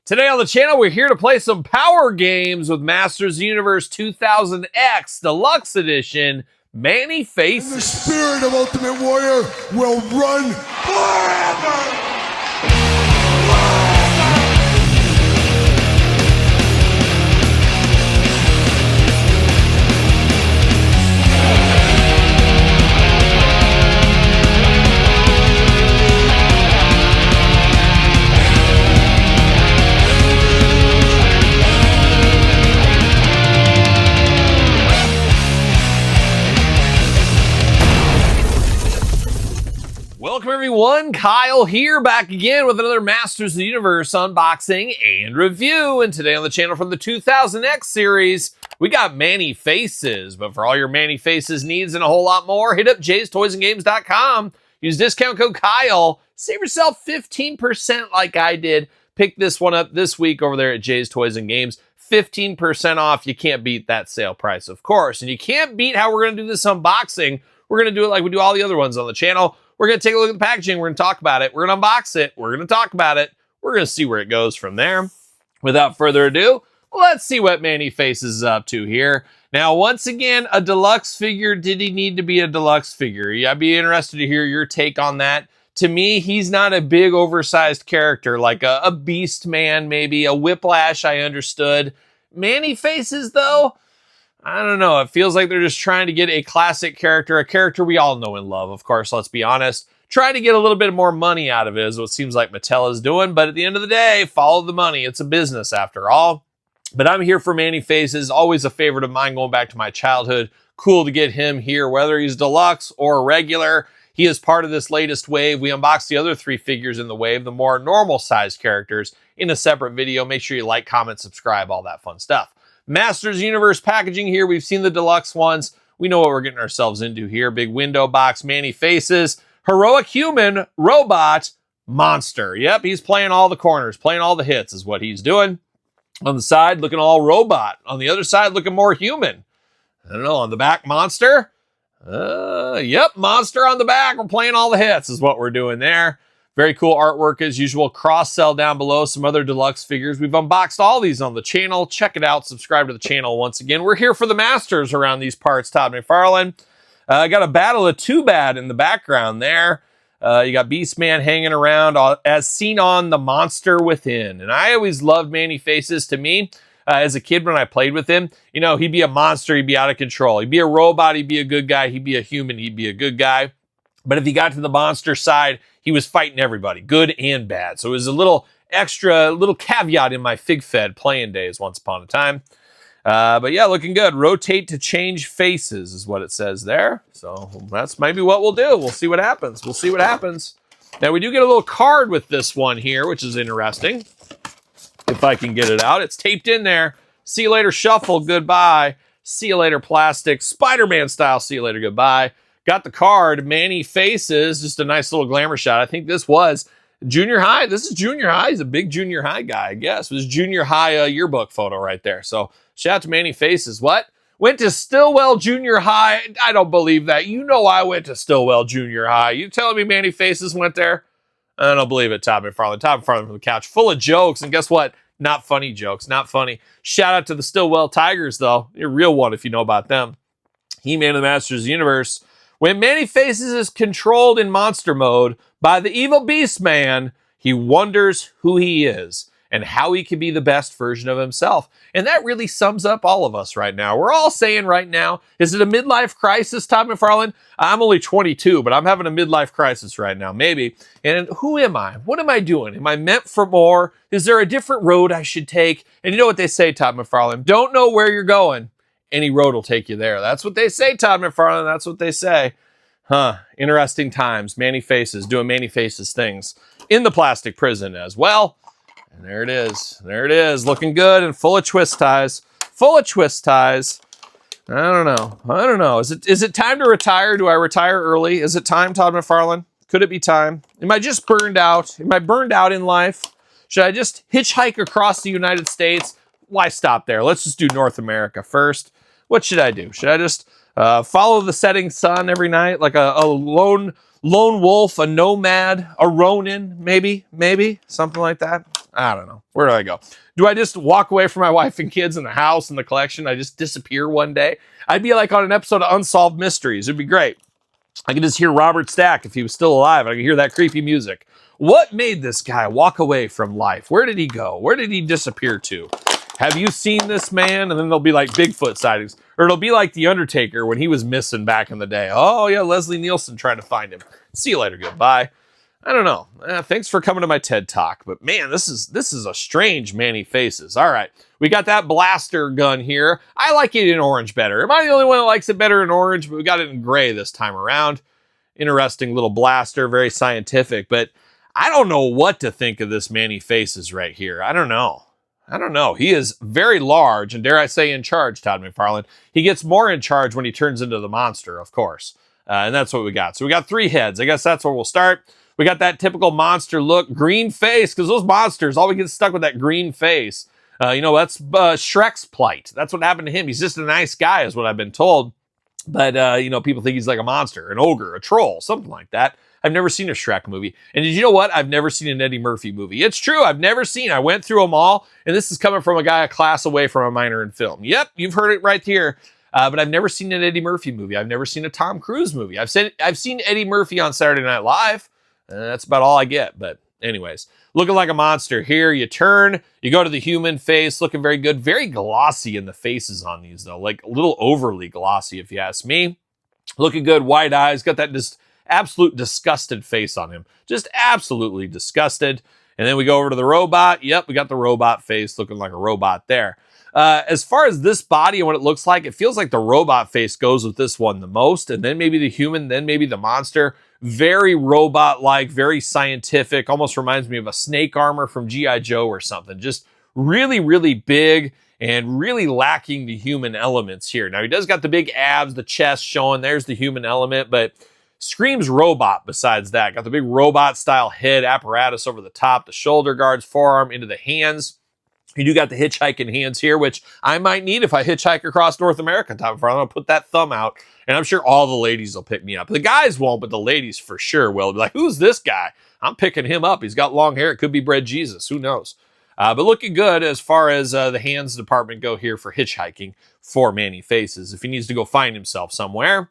Today on the channel, we're here to play some power games with Masters of the Universe 2000X Deluxe Edition, Manny Faces. And the spirit of Ultimate Warrior will run forever! Welcome everyone, Kyle here, back again with another Masters of the Universe unboxing and review. And today on the channel from the 2000X series, we got Manny Faces. But for all your Manny Faces needs and a whole lot more, hit up jaystoysandgames.com. Use discount code Kyle. Save yourself 15% like I did. Pick this one up this week over there at Jay's Toys and Games. 15% off. You can't beat that sale price, of course. And you can't beat how we're going to do this unboxing. We're going to do it like we do all the other ones on the channel. We're going to take a look at the packaging. We're going to talk about it. We're going to unbox it. We're going to talk about it. We're going to see where it goes from there. Without further ado, let's see what Manny Faces is up to here. Now, once again, a deluxe figure. Did he need to be a deluxe figure? I'd be interested to hear your take on that. To me, he's not a big, oversized character like a Beast Man, maybe a Whiplash, I understood. Manny Faces, though, I don't know. It feels like they're just trying to get a classic character, a character we all know and love, of course, let's be honest. Trying to get a little bit more money out of it is what it seems like Mattel is doing. But at the end of the day, follow the money. It's a business after all. But I'm here for Manny Faces, always a favorite of mine going back to my childhood. Cool to get him here, whether he's deluxe or regular. He is part of this latest wave. We unboxed the other three figures in the wave, the more normal-sized characters, in a separate video. Make sure you like, comment, subscribe, all that fun stuff. Masters Universe packaging here. We've seen the deluxe ones. We know what we're getting ourselves into here. Big window box, Manny Faces, heroic human, robot, monster. Yep, he's playing all the corners, playing all the hits is what he's doing. On the side, looking all robot. On the other side, looking more human. I don't know, on the back, monster. Yep, monster on the back. We're playing all the hits is what we're doing there. Very cool artwork as usual. Cross-sell down below. Some other deluxe figures. We've unboxed all these on the channel. Check it out. Subscribe to the channel once again. We're here for the masters around these parts. Todd McFarlane. Got a battle of Too Bad in the background there. You got Beastman hanging around as seen on The Monster Within. And I always loved Manny Faces. To me, as a kid when I played with him, you know, he'd be a monster. He'd be out of control. He'd be a robot. He'd be a good guy. He'd be a human. He'd be a good guy. But if he got to the monster side, he was fighting everybody, good and bad. So it was a little extra, little caveat in my Fig Fed playing days once upon a time. But yeah, looking good. Rotate to change faces is what it says there. So that's maybe what we'll do. We'll see what happens. We'll see what happens. Now we do get a little card with this one here, which is interesting. If I can get it out. It's taped in there. See you later, shuffle, goodbye. See you later, plastic. Spider-Man style, see you later, goodbye. Got the card, Manny Faces, just a nice little glamour shot. I think this was junior high. This is junior high. He's a big junior high guy, I guess. It was junior high yearbook photo right there. So shout out to Manny Faces. What? Went to Stillwell Junior High? I don't believe that. You know I went to Stillwell Junior High. You telling me Manny Faces went there? I don't believe it, Todd McFarlane. Todd McFarlane from the couch, full of jokes. And guess what? Not funny jokes. Not funny. Shout out to the Stillwell Tigers, though. You're a real one if you know about them. He-Man of the Masters of the Universe. When Manny Faces is controlled in monster mode by the evil Beast Man, he wonders who he is and how he can be the best version of himself. And that really sums up all of us right now. We're all saying right now, is it a midlife crisis, Todd McFarlane? I'm only 22, but I'm having a midlife crisis right now, maybe. And who am I? What am I doing? Am I meant for more? Is there a different road I should take? And you know what they say, Todd McFarlane? Don't know where you're going. Any road will take you there. That's what they say, Todd McFarlane. That's what they say. Huh. Interesting times. Manny Faces doing Manny Faces things in the plastic prison as well. And there it is. There it is. Looking good and full of twist ties. Full of twist ties. I don't know. I don't know. Is it time to retire? Do I retire early? Is it time, Todd McFarlane? Could it be time? Am I just burned out? Am I burned out in life? Should I just hitchhike across the United States? Why stop there? Let's just do North America first. What should I do? Should I just follow the setting sun every night like a lone wolf, a nomad, a Ronin, maybe, something like that? I don't know. Where do I go? Do I just walk away from my wife and kids in the house and the collection? I just disappear one day? I'd be like on an episode of Unsolved Mysteries. It'd be great. I could just hear Robert Stack if he was still alive. I could hear that creepy music. What made this guy walk away from life? Where did he go? Where did he disappear to? Have you seen this man? And then there'll be like Bigfoot sightings. Or it'll be like The Undertaker when he was missing back in the day. Oh, yeah, Leslie Nielsen trying to find him. See you later. Goodbye. I don't know. Thanks for coming to my TED Talk. But man, this is a strange Manny Faces. All right. We got that blaster gun here. I like it in orange better. Am I the only one that likes it better in orange? But we got it in gray this time around. Interesting little blaster. Very scientific. But I don't know what to think of this Manny Faces right here. I don't know. He is very large, and dare I say in charge, Todd McFarlane. He gets more in charge when he turns into the monster, of course. And that's what we got. So we got 3 heads. I guess that's where we'll start. We got that typical monster look, green face, because those monsters always get stuck with that green face. That's Shrek's plight. That's what happened to him. He's just a nice guy, is what I've been told. But, people think he's like a monster, an ogre, a troll, something like that. I've never seen a Shrek movie. And did you know what? I've never seen an Eddie Murphy movie. It's true. I've never seen. I went through them all. And this is coming from a guy a class away from a minor in film. Yep, you've heard it right here. But I've never seen an Eddie Murphy movie. I've never seen a Tom Cruise movie. I've seen Eddie Murphy on Saturday Night Live. That's about all I get. But anyways, looking like a monster here. You turn, you go to the human face, looking very good. Very glossy in the faces on these, though. Like a little overly glossy, if you ask me. Looking good, wide eyes. Got that just absolute disgusted face on him. Just absolutely disgusted. And then we go over to the robot. Yep, we got the robot face looking like a robot there. As far as this body and what it looks like, it feels like the robot face goes with this one the most. And then maybe the human, then maybe the monster. Very robot-like, very scientific. Almost reminds me of a snake armor from G.I. Joe or something. Just really, really big and really lacking the human elements here. Now, he does got the big abs, the chest showing. There's the human element, but screams robot besides that. Got the big robot-style head apparatus over the top, the shoulder guards, forearm into the hands. You do got the hitchhiking hands here, which I might need if I hitchhike across North America. I'm going to put that thumb out, and I'm sure all the ladies will pick me up. The guys won't, but the ladies for sure will. Be like, who's this guy? I'm picking him up. He's got long hair. It could be Bread Jesus. Who knows? But looking good as far as the hands department go here for hitchhiking for Manny Faces. If he needs to go find himself somewhere.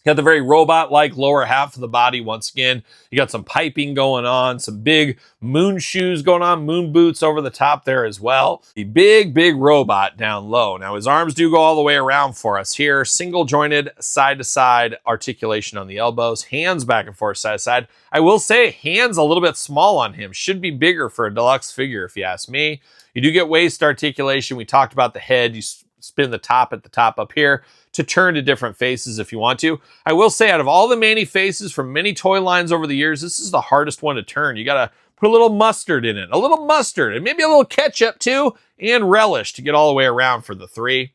Got the very robot-like lower half of the body once again. You got some piping going on, some big moon shoes going on, moon boots over the top there as well. The big, big robot down low. Now, his arms do go all the way around for us here. Single-jointed, side-to-side articulation on the elbows. Hands back and forth, side-to-side. I will say, hands a little bit small on him. Should be bigger for a deluxe figure, if you ask me. You do get waist articulation. We talked about the head. You spin the top at the top up here to turn to different faces if you want to. I will say, out of all the Manny Faces from many toy lines over the years, this is the hardest one to turn. You got to put a little mustard in it, a little mustard, and maybe a little ketchup too, and relish to get all the way around for the 3.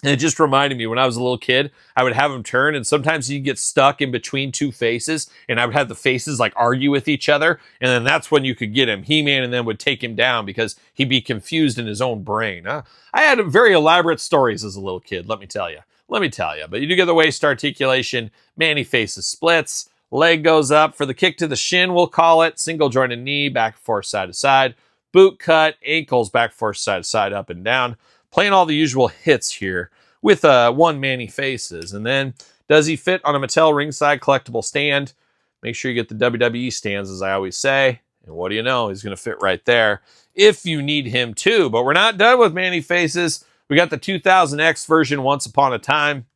And it just reminded me when I was a little kid, I would have him turn, and sometimes you get stuck in between 2 faces, and I would have the faces like argue with each other, and then that's when you could get him. He-Man and then would take him down because he'd be confused in his own brain. I had very elaborate stories as a little kid, let me tell you. But you do get the waist articulation. Manny Faces splits. Leg goes up for the kick to the shin, we'll call it. Single jointed knee, back and forth, side to side. Boot cut, ankles, back and forth, side to side, up and down. Playing all the usual hits here with one Manny Faces. And then, does he fit on a Mattel ringside collectible stand? Make sure you get the WWE stands, as I always say. And what do you know? He's going to fit right there if you need him to. But we're not done with Manny Faces. We got the 2000X version, Once Upon a Time.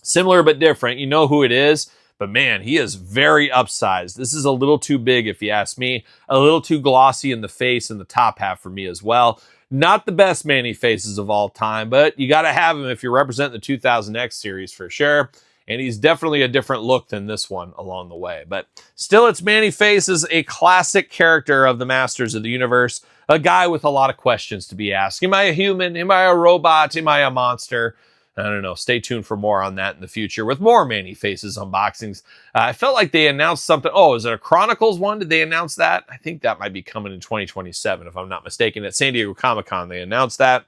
Similar but different. You know who it is. But man, he is very upsized. This is a little too big, if you ask me. A little too glossy in the face and the top half for me as well. Not the best Manny Faces of all time, but you got to have him if you're representing the 2000X series for sure. And he's definitely a different look than this one along the way. But still, it's Manny Faces, a classic character of the Masters of the Universe. A guy with a lot of questions to be asked. Am I a human? Am I a robot? Am I a monster? I don't know. Stay tuned for more on that in the future with more Manny Faces unboxings. I felt like they announced something. Oh, is it a Chronicles one? Did they announce that? I think that might be coming in 2027, if I'm not mistaken. At San Diego Comic-Con, they announced that.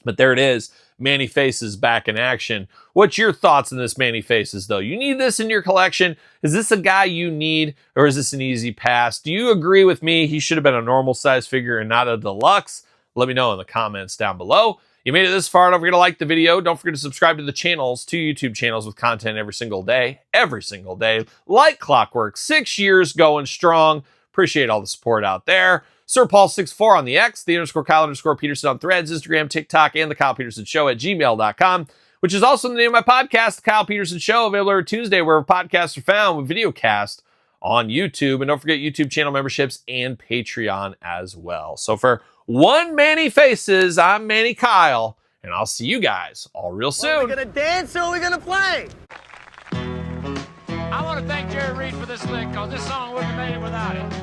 But there it is. Manny Faces back in action. What's your thoughts on this Manny Faces, though? You need this in your collection? Is this a guy you need, or is this an easy pass? Do you agree with me? He should have been a normal size figure and not a deluxe. Let me know in the comments down below. You made it this far. Don't forget to like the video. Don't forget to subscribe to the channels, 2 YouTube channels with content every single day, like clockwork. 6 years going strong. Appreciate all the support out there. Sir Paul64 on the X, _Kyle_Peterson on Threads, Instagram, TikTok, and TheKylePetersonShow at gmail.com, which is also the name of my podcast, The Kyle Peterson Show, available every Tuesday wherever podcasts are found, with video cast on YouTube. And don't forget YouTube channel memberships and Patreon as well. So for one Manny Faces, I'm Manny Kyle, and I'll see you guys all real soon. Are we gonna dance or are we gonna play? I want to thank Jerry Reed for this lick, because this song wouldn't have made it without him.